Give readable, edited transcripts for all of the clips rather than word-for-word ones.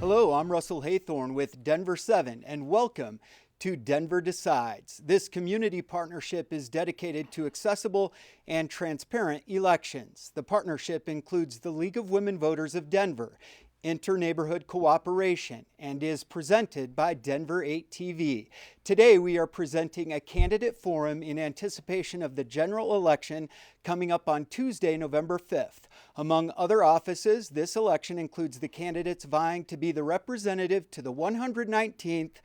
Hello, I'm Russell Haythorne with Denver 7, and welcome to Denver Decides. This community partnership is dedicated to accessible and transparent elections. The partnership includes the League of Women Voters of Denver, Inter-Neighborhood Cooperation, and is presented by Denver 8 TV. Today we are presenting a candidate forum in anticipation of the general election coming up on Tuesday, November 5th. Among other offices, this election includes the candidates vying to be the representative to the 119th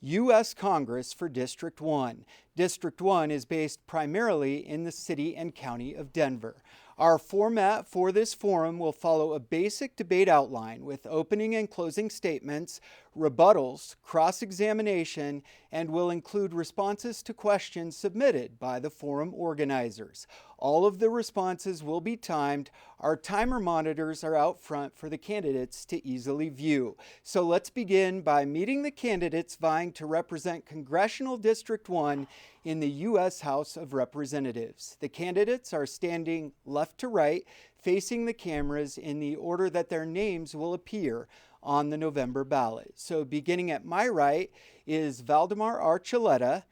U.S. Congress for District 1. District 1 is based primarily in the city and county of Denver. Our format for this forum will follow a basic debate outline with opening and closing statements, rebuttals, cross-examination, and will include responses to questions submitted by the forum organizers. All of the responses will be timed. Our timer monitors are out front for the candidates to easily view. So let's begin by meeting the candidates vying to represent Congressional District 1 in the U.S. House of Representatives. The candidates are standing left to right, facing the cameras in the order that their names will appear on the November ballot. So beginning at my right is Valdemar Archuleta,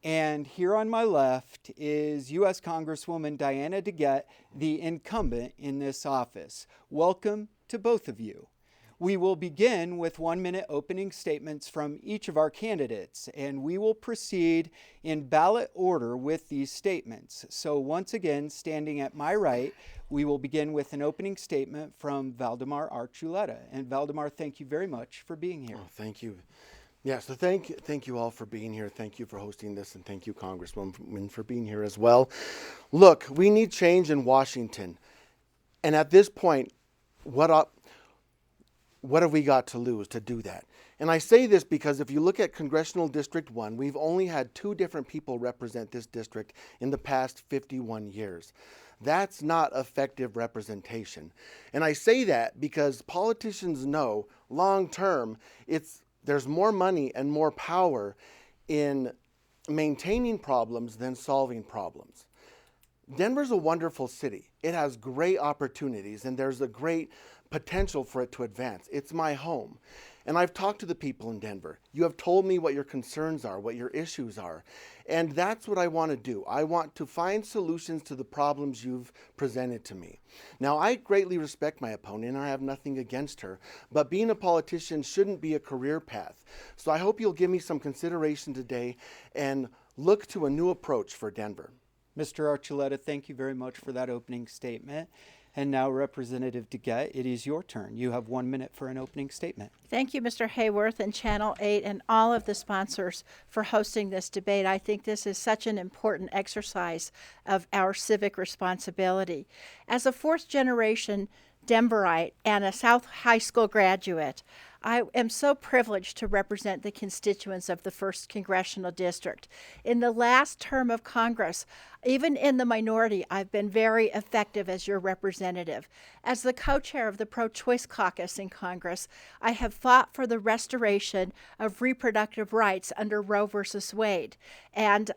and here on my left is U.S. Congresswoman Diana DeGette, the incumbent in this office. Welcome to both of you. We will begin with 1-minute opening statements from each of our candidates, and we will proceed in ballot order with these statements. So once again, standing at my right, we will begin with an opening statement from Valdemar Archuleta. And Valdemar, thank you very much for being here. Oh, thank you. Yeah, so thank you all for being here. Thank you for hosting this, and thank you, Congresswoman, for being here as well. Look, we need change in Washington. And at this point, what have we got to lose to do that? And I say this because if you look at Congressional District 1, we've only had 2 different people represent this district in the past 51 years. That's not effective representation. And I say that because politicians know long term there's more money and more power in maintaining problems than solving problems. Denver's a wonderful city. It has great opportunities, and there's a great potential for it to advance. It's my home. And I've talked to the people in Denver. You have told me what your concerns are, what your issues are. And that's what I want to do. I want to find solutions to the problems you've presented to me. Now, I greatly respect my opponent, and I have nothing against her. But being a politician shouldn't be a career path. So I hope you'll give me some consideration today and look to a new approach for Denver. Mr. Archuleta, thank you very much for that opening statement. And now, Representative DeGette, it is your turn. You have 1 minute for an opening statement. Thank you, Mr. Hayworth and Channel 8 and all of the sponsors for hosting this debate. I think this is such an important exercise of our civic responsibility. As a fourth-generation Denverite and a South High School graduate, I am so privileged to represent the constituents of the 1st Congressional District. In the last term of Congress, even in the minority, I've been very effective as your representative. As the co-chair of the Pro-Choice Caucus in Congress, I have fought for the restoration of reproductive rights under Roe v. Wade, and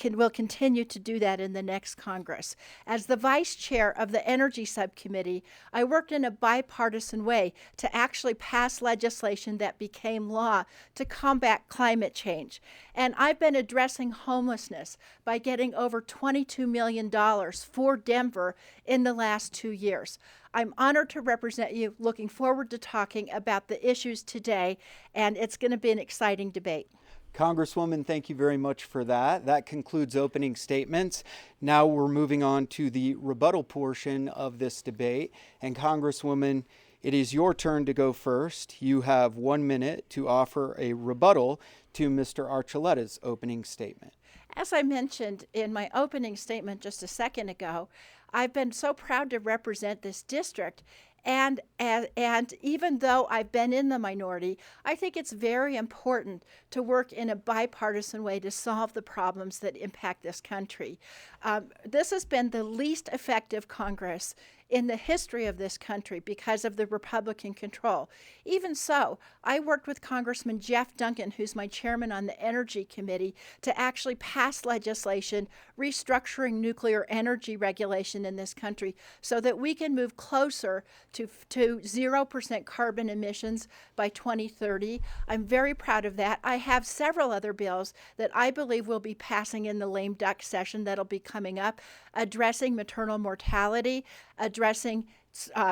will continue to do that in the next Congress. As the vice chair of the Energy Subcommittee, I worked in a bipartisan way to actually pass legislation that became law to combat climate change. And I've been addressing homelessness by getting over $22 million for Denver in the last 2 years. I'm honored to represent you, looking forward to talking about the issues today, and it's going to be an exciting debate. Congresswoman, thank you very much for that. That concludes opening statements. Now we're moving on to the rebuttal portion of this debate. And Congresswoman, it is your turn to go first. You have 1 minute to offer a rebuttal to Mr. Archuleta's opening statement. As I mentioned in my opening statement just a second ago, I've been so proud to represent this district. And even though I've been in the minority, I think it's very important to work in a bipartisan way to solve the problems that impact this country. This has been the least effective Congress in the history of this country because of the Republican control. Even so, I worked with Congressman Jeff Duncan, who's my chairman on the Energy Committee, to actually pass legislation restructuring nuclear energy regulation in this country so that we can move closer to 0% carbon emissions by 2030. I'm very proud of that. I have several other bills that I believe will be passing in the lame duck session that'll be coming up, addressing maternal mortality, addressing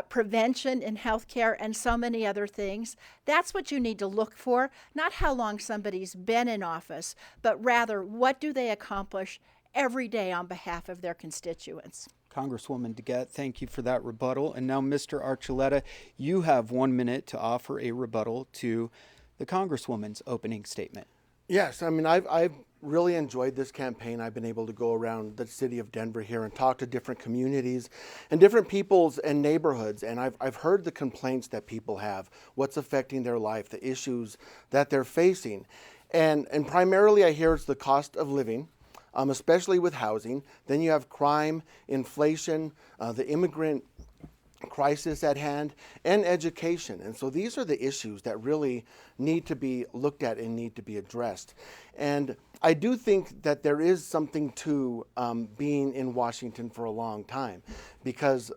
prevention in healthcare, and so many other things. That's what you need to look for, not how long somebody's been in office, but rather what do they accomplish every day on behalf of their constituents. Congresswoman DeGette, thank you for that rebuttal. And now, Mr. Archuleta, you have 1 minute to offer a rebuttal to the Congresswoman's opening statement. Yes, I mean, I've really enjoyed this campaign. I've been able to go around the city of Denver here and talk to different communities and different peoples and neighborhoods. And I've heard the complaints that people have, what's affecting their life, the issues that they're facing. And primarily I hear it's the cost of living, especially with housing. Then you have crime, inflation, the immigrant crisis at hand, and education. And so these are the issues that really need to be looked at and need to be addressed. And I do think that there is something to being in Washington for a long time, because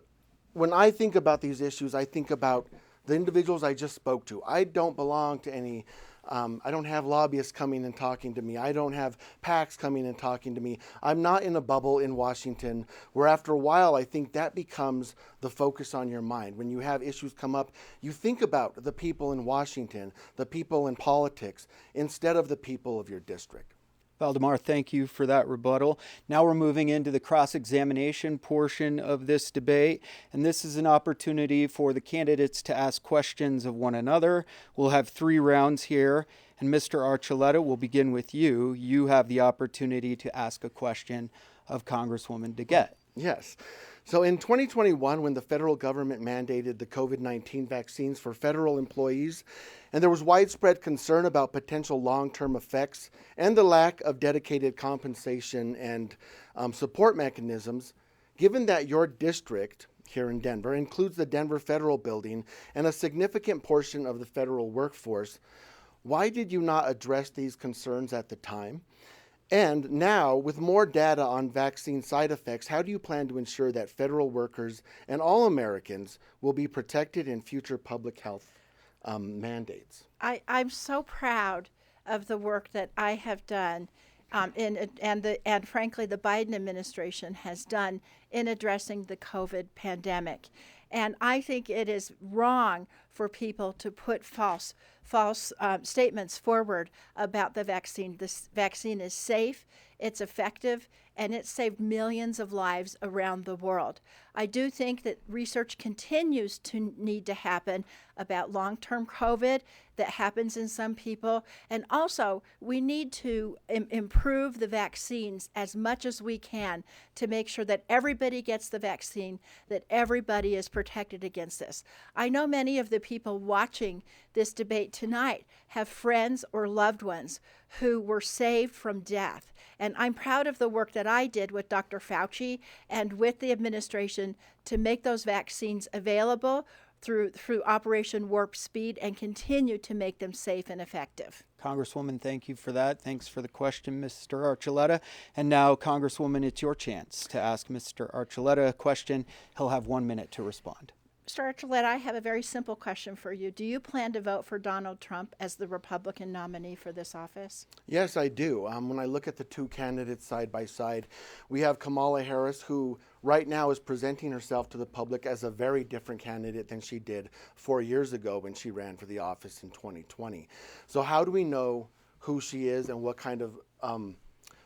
when I think about these issues, I think about the individuals I just spoke to. I don't belong to any I don't have lobbyists coming and talking to me. I don't have PACs coming and talking to me. I'm not in a bubble in Washington where after a while I think that becomes the focus on your mind. When you have issues come up, you think about the people in Washington, the people in politics, instead of the people of your district. Valdemar, thank you for that rebuttal. Now we're moving into the cross-examination portion of this debate, and this is an opportunity for the candidates to ask questions of one another. We'll have 3 rounds here, and Mr. Archuleta, we'll begin with you. You have the opportunity to ask a question of Congresswoman DeGette. Yes. So in 2021, when the federal government mandated the COVID-19 vaccines for federal employees, and there was widespread concern about potential long-term effects and the lack of dedicated compensation and support mechanisms, given that your district here in Denver includes the Denver Federal Building and a significant portion of the federal workforce, why did you not address these concerns at the time? And now, with more data on vaccine side effects, how do you plan to ensure that federal workers and all Americans will be protected in future public health mandates? I'm so proud of the work that I have done and frankly the Biden administration has done in addressing the COVID pandemic. And I think it is wrong for people to put false statements forward about the vaccine. This vaccine is safe, it's effective, and it saved millions of lives around the world. I do think that research continues to need to happen about long-term COVID that happens in some people. And also, we need to improve the vaccines as much as we can to make sure that everybody gets the vaccine, that everybody is protected against this. I know many of the people watching this debate tonight have friends or loved ones who were saved from death. And I'm proud of the work that I did with Dr. Fauci and with the administration to make those vaccines available through Operation Warp Speed and continue to make them safe and effective. Congresswoman, thank you for that. Thanks for the question, Mr. Archuleta. And now, Congresswoman, it's your chance to ask Mr. Archuleta a question. He'll have 1 minute to respond. Mr. Archuleta, I have a very simple question for you. Do you plan to vote for Donald Trump as the Republican nominee for this office? Yes, I do. When I look at the 2 candidates side by side, we have Kamala Harris, who right now is presenting herself to the public as a very different candidate than she did 4 years ago when she ran for the office in 2020. So how do we know who she is and what kind of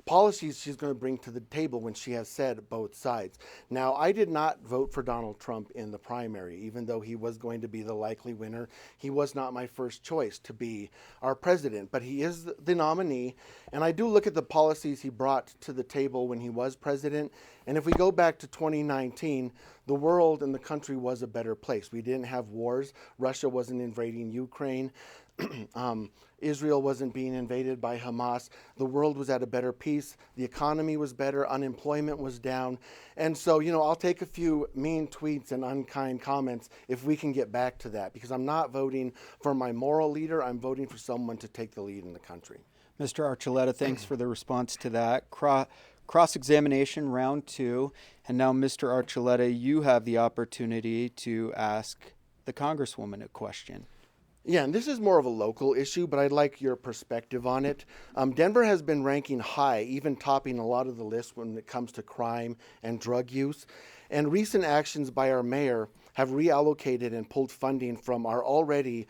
policies she's going to bring to the table when she has said both sides? Now, I did not vote for Donald Trump in the primary, even though he was going to be the likely winner. He was not my first choice to be our president, but he is the nominee. And I do look at the policies he brought to the table when he was president. And if we go back to 2019, the world and the country was a better place. We didn't have wars. Russia wasn't invading Ukraine. Israel wasn't being invaded by Hamas. The world was at a better peace. The economy was better. Unemployment was down. And so, I'll take a few mean tweets and unkind comments if we can get back to that, because I'm not voting for my moral leader. I'm voting for someone to take the lead in the country. Mr. Archuleta, thanks for the response to that. Cross-examination round 2. And now, Mr. Archuleta, you have the opportunity to ask the Congresswoman a question. Yeah, and this is more of a local issue, but I'd like your perspective on it. Denver has been ranking high, even topping a lot of the lists when it comes to crime and drug use. And recent actions by our mayor have reallocated and pulled funding from our already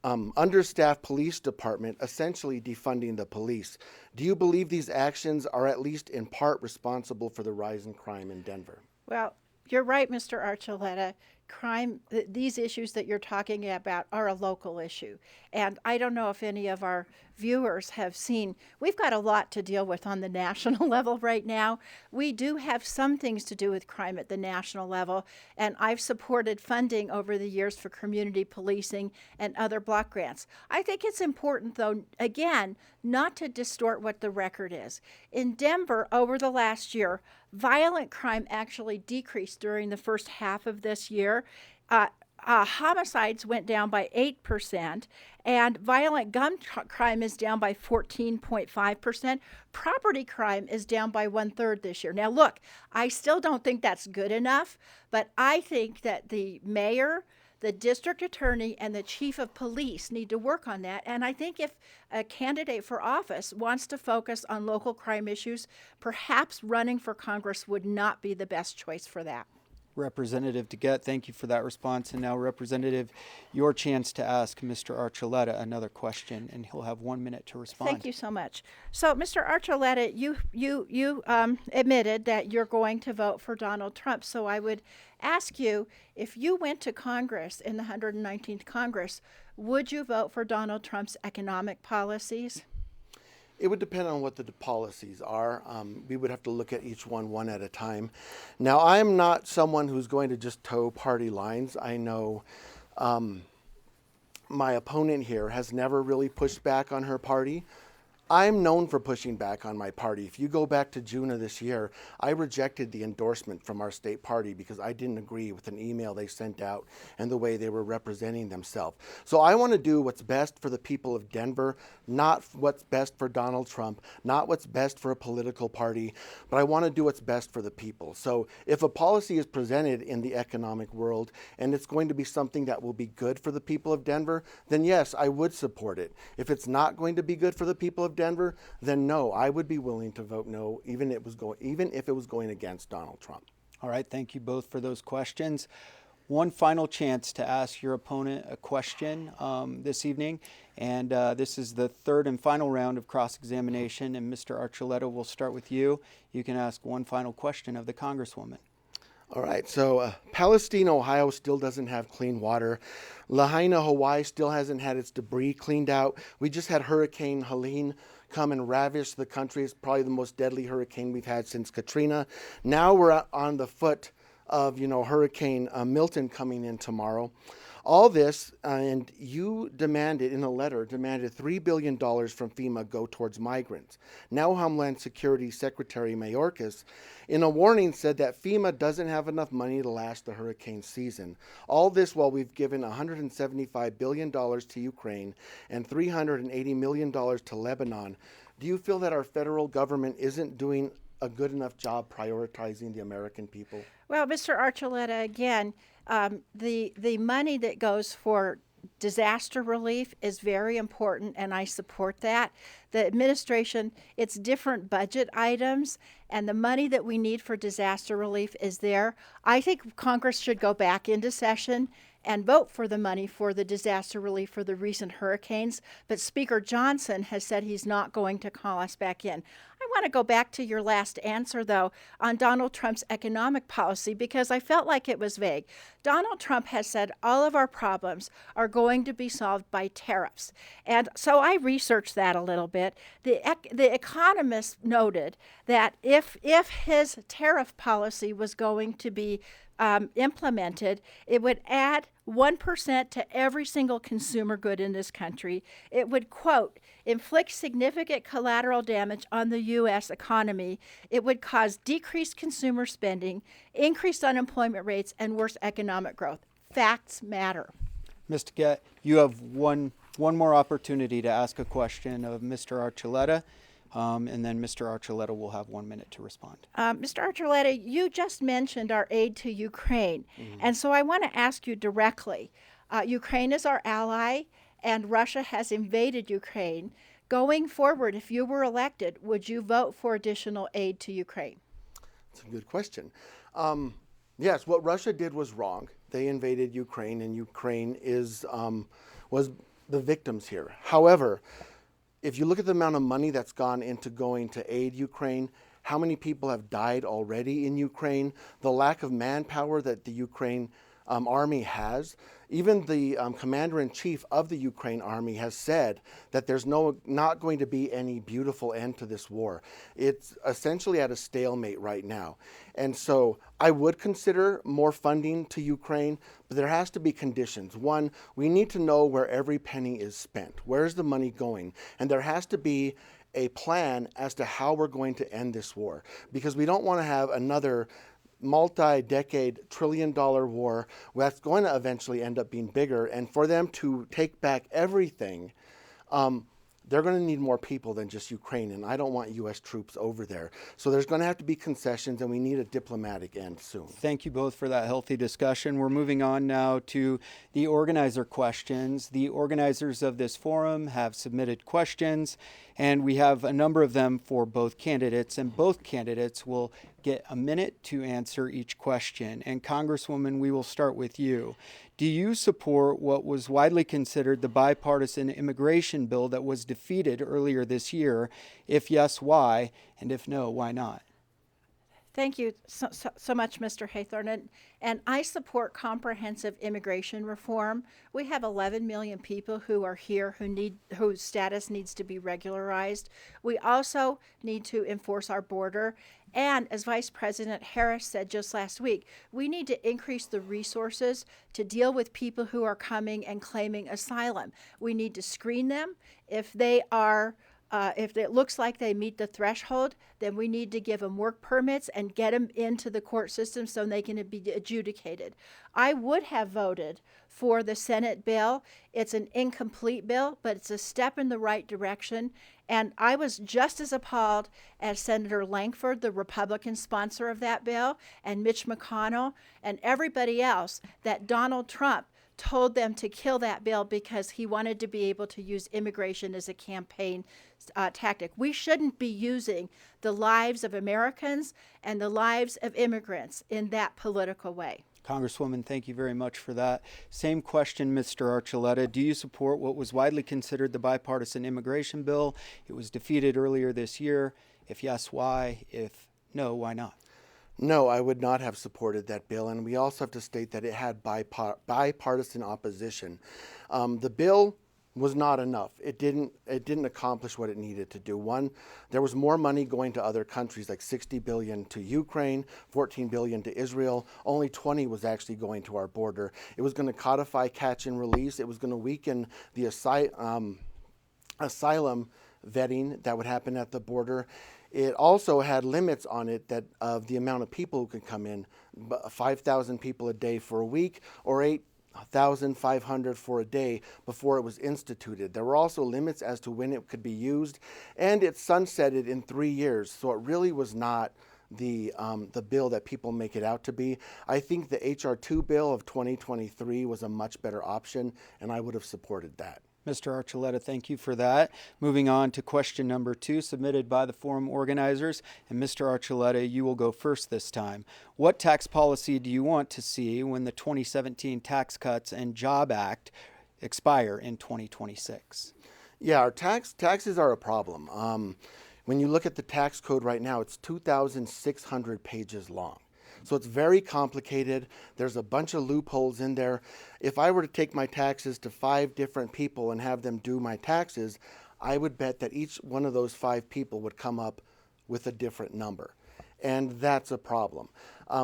understaffed police department, essentially defunding the police. Do you believe these actions are at least in part responsible for the rise in crime in Denver? Well, you're right, Mr. Archuleta. Crime, these issues that you're talking about are a local issue. And I don't know if any of our viewers have seen, we've got a lot to deal with on the national level right now. We do have some things to do with crime at the national level, and I've supported funding over the years for community policing and other block grants. I think it's important, though, again, not to distort what the record is. In Denver, over the last year, violent crime actually decreased during the first half of this year. Homicides went down by 8%, and violent gun crime is down by 14.5%. Property crime is down by 1/3 this year. Now, look, I still don't think that's good enough, but I think that the mayor, the district attorney, and the chief of police need to work on that. And I think if a candidate for office wants to focus on local crime issues, perhaps running for Congress would not be the best choice for that. Representative DeGette, thank you for that response. And now, Representative, your chance to ask Mr. Archuleta another question, and he'll have 1 minute to respond. Thank you so much. So, Mr. Archuleta, you admitted that you're going to vote for Donald Trump. So I would ask you, if you went to Congress in the 119th Congress, would you vote for Donald Trump's economic policies? It would depend on what the policies are. We would have to look at each one at a time. Now, I am not someone who's going to just toe party lines. I know my opponent here has never really pushed back on her party. I'm known for pushing back on my party. If you go back to June of this year, I rejected the endorsement from our state party because I didn't agree with an email they sent out and the way they were representing themselves. So I want to do what's best for the people of Denver, not what's best for Donald Trump, not what's best for a political party, but I want to do what's best for the people. So if a policy is presented in the economic world and it's going to be something that will be good for the people of Denver, then yes, I would support it. If it's not going to be good for the people of Denver, then no, I would be willing to vote no, even if it was going against Donald Trump. All right, thank you both for those questions. One final chance to ask your opponent a question this evening, and this is the third and final round of cross-examination, and Mr. Archuleta, we'll start with you. You can ask one final question of the Congresswoman. All right, so Palestine, Ohio still doesn't have clean water. Lahaina, Hawaii still hasn't had its debris cleaned out. We just had Hurricane Helene come and ravish the country. It's probably the most deadly hurricane we've had since Katrina. Now we're on the foot of, Hurricane Milton coming in tomorrow. All this, and you demanded in a letter, $3 billion from FEMA go towards migrants. Now Homeland Security Secretary Mayorkas, in a warning, said that FEMA doesn't have enough money to last the hurricane season. All this while we've given $175 billion to Ukraine and $380 million to Lebanon. Do you feel that our federal government isn't doing a good enough job prioritizing the American people? Well, Mr. Archuleta, again, the money that goes for disaster relief is very important, and I support that. The administration, it's different budget items, and the money that we need for disaster relief is there. I think Congress should go back into session and vote for the money for the disaster relief for the recent hurricanes, but Speaker Johnson has said he's not going to call us back in. I want to go back to your last answer, though, on Donald Trump's economic policy, because I felt like it was vague. Donald Trump has said all of our problems are going to be solved by tariffs. And so I researched that a little bit. The Economist noted that if his tariff policy was going to be implemented, it would add 1% to every single consumer good in this country. It would, quote, inflict significant collateral damage on the U.S. economy. It would cause decreased consumer spending, increased unemployment rates, and worse economic growth. Facts matter. Mr. Gett, you have one more opportunity to ask a question of Mr. Archuleta, and then Mr. Archuleta will have 1 minute to respond. Mr. Archuleta, you just mentioned our aid to Ukraine, and so I want to ask you directly. Ukraine is our ally, and Russia has invaded Ukraine. Going forward, if you were elected, would you vote for additional aid to Ukraine? That's a good question. Yes, what Russia did was wrong. They invaded Ukraine, and Ukraine was the victims here. However, if you look at the amount of money that's gone into going to aid Ukraine, how many people have died already in Ukraine, the lack of manpower that the Ukraine army has, even the commander-in-chief of the Ukraine army has said that there's not going to be any beautiful end to this war. It's essentially at a stalemate right now. And so I would consider more funding to Ukraine, but there has to be conditions. One, we need to know where every penny is spent. Where's the money going? And there has to be a plan as to how we're going to end this war, because we don't want to have another multi-decade trillion-dollar war that's going to eventually end up being bigger. And for them to take back everything, they're going to need more people than just Ukraine, and I don't want U.S. troops over there. So there's going to have to be concessions, and we need a diplomatic end soon. Thank you both for that healthy discussion. We're moving on now to the organizer questions. The organizers of this forum have submitted questions, and we have a number of them for both candidates, and both candidates will get a minute to answer each question. And Congresswoman, we will start with you. Do you support what was widely considered the bipartisan immigration bill that was defeated earlier this year? If yes, why? And if no, why not? Thank you so much, Mr. Haythorne. And I support comprehensive immigration reform. We have 11 million people who are here whose status needs to be regularized. We also need to enforce our border. And as Vice President Harris said just last week, we need to increase the resources to deal with people who are coming and claiming asylum. We need to screen them. If it looks like they meet the threshold, then we need to give them work permits and get them into the court system so they can be adjudicated. I would have voted for the Senate bill. It's an incomplete bill, but it's a step in the right direction. And I was just as appalled as Senator Lankford, the Republican sponsor of that bill, and Mitch McConnell, and everybody else, that Donald Trump told them to kill that bill because he wanted to be able to use immigration as a campaign tactic. We shouldn't be using the lives of Americans and the lives of immigrants in that political way. Congresswoman, thank you very much for that. Same question, Mr. Archuleta. Do you support what was widely considered the bipartisan immigration bill? It was defeated earlier this year. If yes, why? If no, why not? No, I would not have supported that bill, and we also have to state that it had bipartisan opposition. The bill was not enough. It didn't accomplish what it needed to do. One, there was more money going to other countries, like $60 billion to Ukraine, $14 billion to Israel. Only 20 was actually going to our border. It was going to codify catch and release. It was going to weaken the asylum vetting that would happen at the border. It also had limits on it that of the amount of people who could come in, 5,000 people a day for a week or 8,500 for a day before it was instituted. There were also limits as to when it could be used, and it sunsetted in 3 years. So it really was not the bill that people make it out to be. I think the H.R. 2 bill of 2023 was a much better option, and I would have supported that. Mr. Archuleta, thank you for that. Moving on to question number 2, submitted by the forum organizers. And Mr. Archuleta, you will go first this time. What tax policy do you want to see when the 2017 Tax Cuts and Job Act expire in 2026? Yeah, our taxes are a problem. When you look at the tax code right now, it's 2,600 pages long. So it's very complicated. There's a bunch of loopholes in there. If I were to take my taxes to 5 different people and have them do my taxes, I would bet that each one of those 5 people would come up with a different number. and that's a problem.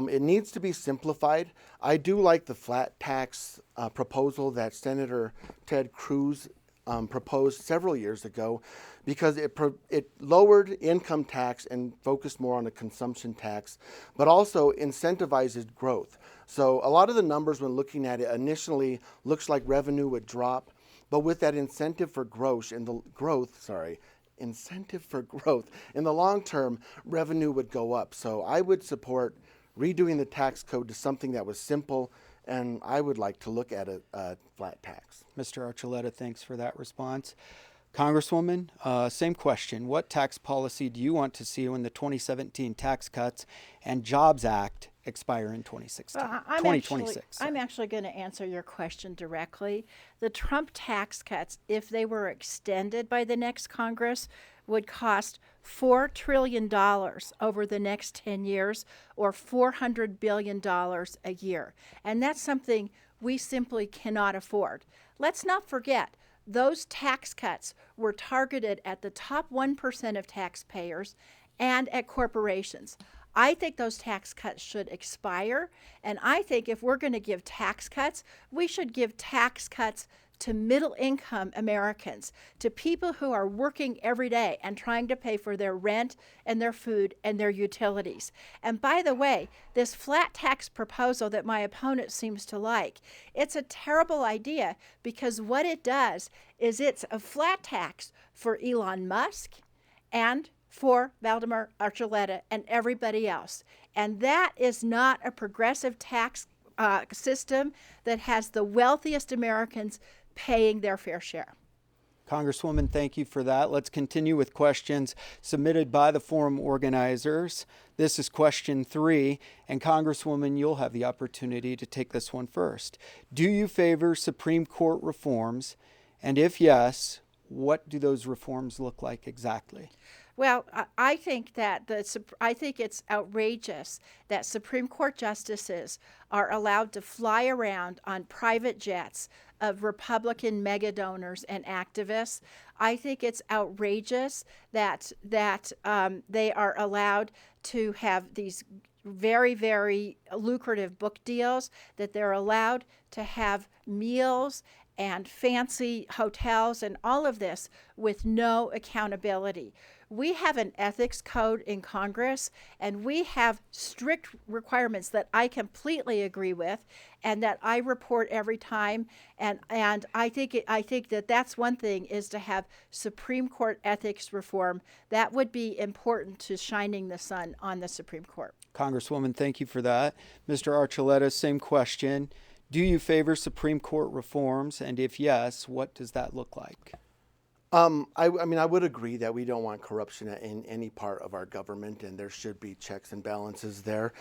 It needs to be simplified. I do like the flat tax proposal that Senator Ted Cruz proposed several years ago, because it lowered income tax and focused more on a consumption tax, but also incentivizes growth. So a lot of the numbers when looking at it initially looks like revenue would drop, but with that incentive for growth in the long term, revenue would go up. So I would support redoing the tax code to something that was simple, and I would like to look at a flat tax. Mr. Archuleta, thanks for that response. Congresswoman, same question. What tax policy do you want to see when the 2017 Tax Cuts and Jobs Act expire in 2026? I'm actually going to answer your question directly. The Trump tax cuts, if they were extended by the next Congress, would cost $4 trillion over the next 10 years, or $400 billion a year. And that's something we simply cannot afford. Let's not forget, those tax cuts were targeted at the top 1% of taxpayers and at corporations. I think those tax cuts should expire, and I think if we're going to give tax cuts, we should give tax cuts to middle-income Americans, to people who are working every day and trying to pay for their rent and their food and their utilities. And by the way, this flat tax proposal that my opponent seems to like, it's a terrible idea, because what it does is it's a flat tax for Elon Musk and for Valdemar Archuleta and everybody else. And that is not a progressive tax system that has the wealthiest Americans paying their fair share. Congresswoman, thank you for that. Let's continue with questions submitted by the forum organizers. This is question 3, and Congresswoman, you'll have the opportunity to take this one first. Do you favor Supreme Court reforms? And if yes, what do those reforms look like exactly? Well, I think it's outrageous that Supreme Court justices are allowed to fly around on private jets of Republican mega donors and activists. I think it's outrageous that they are allowed to have these very, very lucrative book deals, that they're allowed to have meals and fancy hotels and all of this with no accountability. We have an ethics code in Congress, and we have strict requirements that I completely agree with and that I report every time. And I think that that's one thing, is to have Supreme Court ethics reform. That would be important to shining the sun on the Supreme Court. Congresswoman, thank you for that. Mr. Archuleta, same question. Do you favor Supreme Court reforms? And if yes, what does that look like? I mean, I would agree that we don't want corruption in any part of our government, and there should be checks and balances there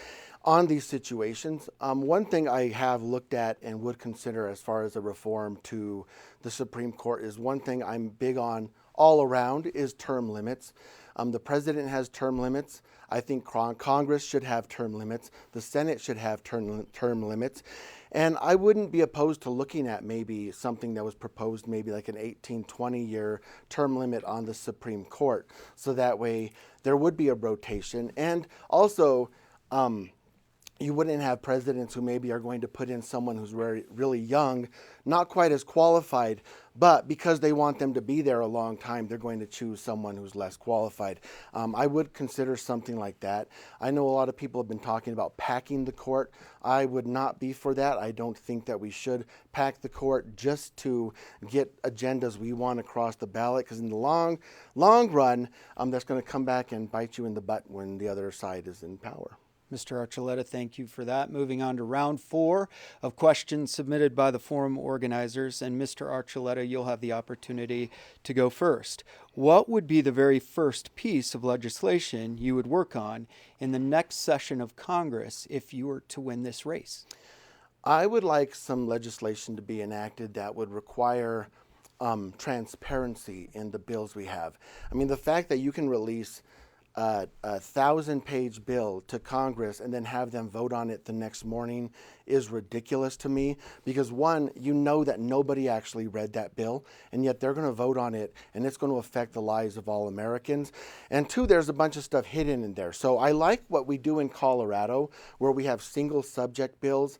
on these situations. One thing I have looked at and would consider as far as a reform to the Supreme Court is, one thing I'm big on all around is term limits. The president has term limits. I think Congress should have term limits. The Senate should have term limits. And I wouldn't be opposed to looking at maybe something that was proposed, maybe like an 18, 20-year term limit on the Supreme Court. So that way there would be a rotation. And also, you wouldn't have presidents who maybe are going to put in someone who's really young, not quite as qualified, but because they want them to be there a long time, they're going to choose someone who's less qualified. I would consider something like that. I know a lot of people have been talking about packing the court. I would not be for that. I don't think that we should pack the court just to get agendas we want across the ballot, because in the long run, that's going to come back and bite you in the butt when the other side is in power. Mr. Archuleta, thank you for that. Moving on to round 4 of questions submitted by the forum organizers. And Mr. Archuleta, you'll have the opportunity to go first. What would be the very first piece of legislation you would work on in the next session of Congress if you were to win this race? I would like some legislation to be enacted that would require transparency in the bills we have. I mean, the fact that you can release a 1,000-page bill to Congress and then have them vote on it the next morning is ridiculous to me, because one, you know that nobody actually read that bill, and yet they're going to vote on it, and it's going to affect the lives of all Americans. And two, there's a bunch of stuff hidden in there. So I like what we do in Colorado, where we have single subject bills,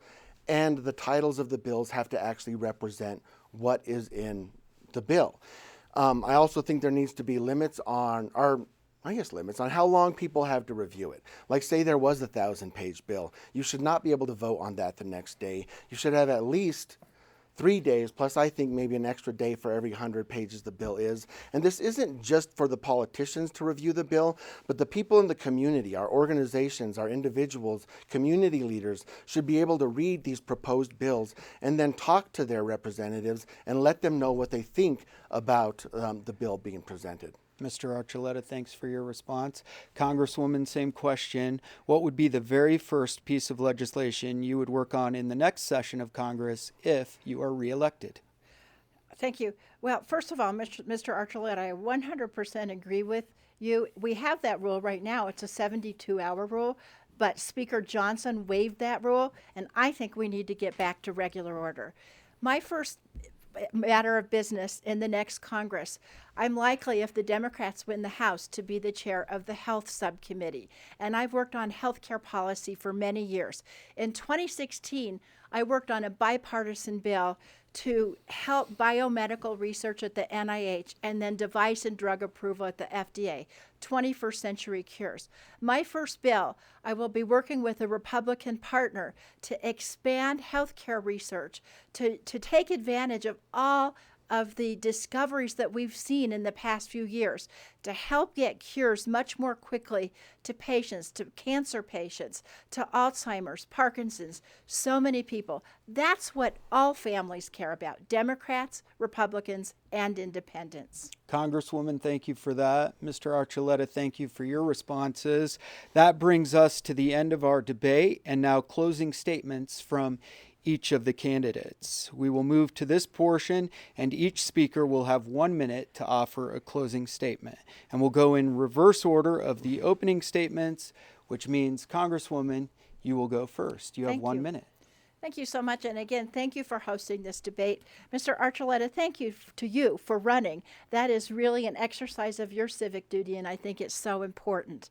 and the titles of the bills have to actually represent what is in the bill. I also think there needs to be limits on limits on how long people have to review it. Like, say there was a 1,000-page bill. You should not be able to vote on that the next day. You should have at least 3 days, plus I think maybe an extra day for every 100 pages the bill is. And this isn't just for the politicians to review the bill, but the people in the community, our organizations, our individuals, community leaders should be able to read these proposed bills and then talk to their representatives and let them know what they think about the bill being presented. Mr. Archuleta, thanks for your response. Congresswoman, same question. What would be the very first piece of legislation you would work on in the next session of Congress if you are reelected? Thank you. Well, first of all, Mr. Archuleta, I 100% agree with you. We have that rule right now. It's a 72-hour rule, but Speaker Johnson waived that rule, and I think we need to get back to regular order. My first matter of business in the next Congress, I'm likely, if the Democrats win the House, to be the chair of the Health Subcommittee. And I've worked on healthcare policy for many years. In 2016, I worked on a bipartisan bill to help biomedical research at the NIH and then device and drug approval at the FDA, 21st Century Cures. My first bill, I will be working with a Republican partner to expand healthcare research, to take advantage of all of the discoveries that we've seen in the past few years, to help get cures much more quickly to patients, to cancer patients, to Alzheimer's, Parkinson's, so many people. That's what all families care about, Democrats, Republicans, and independents. Congresswoman, thank you for that. Mr. Archuleta, thank you for your responses. That brings us to the end of our debate, and now closing statements from each of the candidates. We will move to this portion, and each speaker will have 1 minute to offer a closing statement. And we'll go in reverse order of the opening statements, which means, Congresswoman, you will go first. You have Thank 1 you. minute. Thank you so much. And again, thank you for hosting this debate. Mr. Archuleta, thank you to you for running. That is really an exercise of your civic duty, and I think it's so important.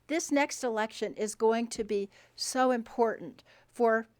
This next election is going to be so important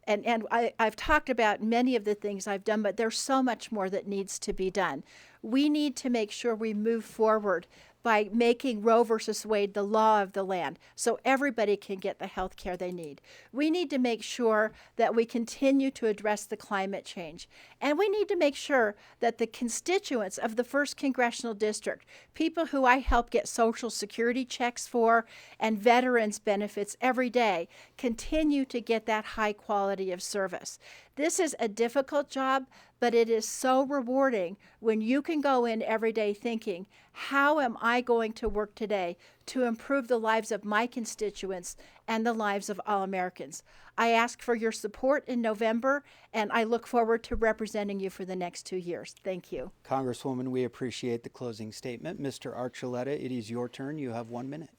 I've talked about many of the things I've done, but there's so much more that needs to be done. We need to make sure we move forward by making Roe versus Wade the law of the land so everybody can get the health care they need. We need to make sure that we continue to address the climate change. And we need to make sure that the constituents of the 1st Congressional District, people who I help get Social Security checks for and veterans benefits every day, continue to get that high quality of service. This is a difficult job, but it is so rewarding when you can go in every day thinking, how am I going to work today to improve the lives of my constituents and the lives of all Americans? I ask for your support in November, and I look forward to representing you for the next 2 years. Thank you. Congresswoman, we appreciate the closing statement. Mr. Archuleta, it is your turn. You have 1 minute.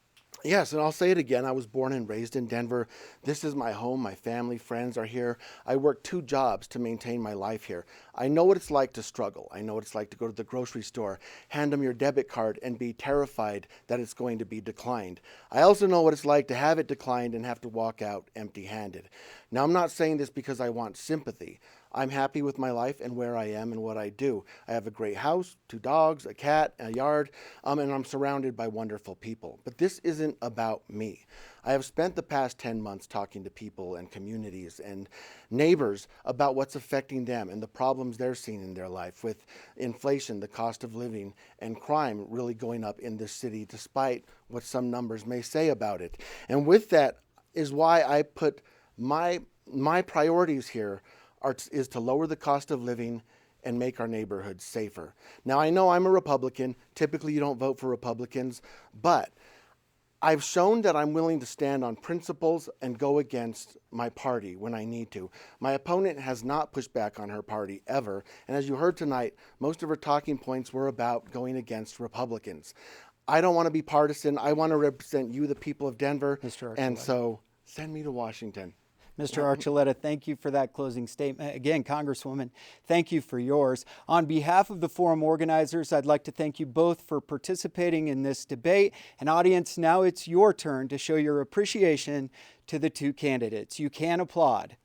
Yes, and I'll say it again. I was born and raised in Denver. This is my home. My family, friends are here. I work 2 jobs to maintain my life here. I know what it's like to struggle. I know what it's like to go to the grocery store, hand them your debit card, and be terrified that it's going to be declined. I also know what it's like to have it declined and have to walk out empty-handed. Now, I'm not saying this because I want sympathy. I'm happy with my life and where I am and what I do. I have a great house, 2 dogs, a cat, a yard, and I'm surrounded by wonderful people. But this isn't about me. I have spent the past 10 months talking to people and communities and neighbors about what's affecting them and the problems they're seeing in their life with inflation, the cost of living, and crime really going up in this city despite what some numbers may say about it. And with that is why I put my priorities here is to lower the cost of living and make our neighborhoods safer. Now, I know I'm a Republican. Typically, you don't vote for Republicans, but I've shown that I'm willing to stand on principles and go against my party when I need to. My opponent has not pushed back on her party ever, and as you heard tonight, most of her talking points were about going against Republicans. I don't want to be partisan. I want to represent you, the people of Denver. Mr. And Archuleta. so send me to Washington. Mr. Archuleta, thank you for that closing statement. Again, Congresswoman, thank you for yours. On behalf of the forum organizers, I'd like to thank you both for participating in this debate. And audience, now it's your turn to show your appreciation to the two candidates. You can applaud.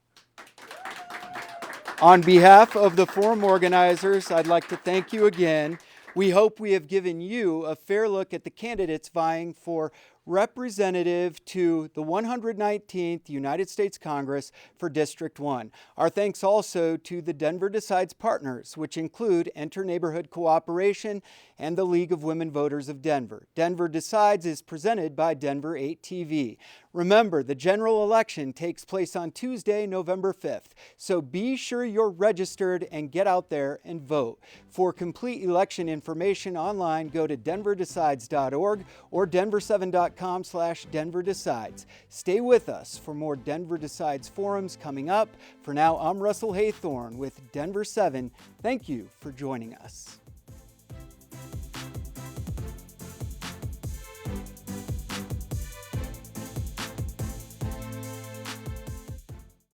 On behalf of the forum organizers, I'd like to thank you again. We hope we have given you a fair look at the candidates vying for representative to the 119th United States Congress for District 1. Our thanks also to the Denver Decides partners, which include Enter Neighborhood Cooperation and the League of Women Voters of Denver. Denver Decides is presented by Denver 8 TV. Remember, the general election takes place on Tuesday, November 5th, so be sure you're registered and get out there and vote. For complete election information online, go to denverdecides.org or denver7.com/Denver Decides. Stay with us for more Denver Decides forums coming up. For now, I'm Russell Haythorne with Denver 7. Thank you for joining us.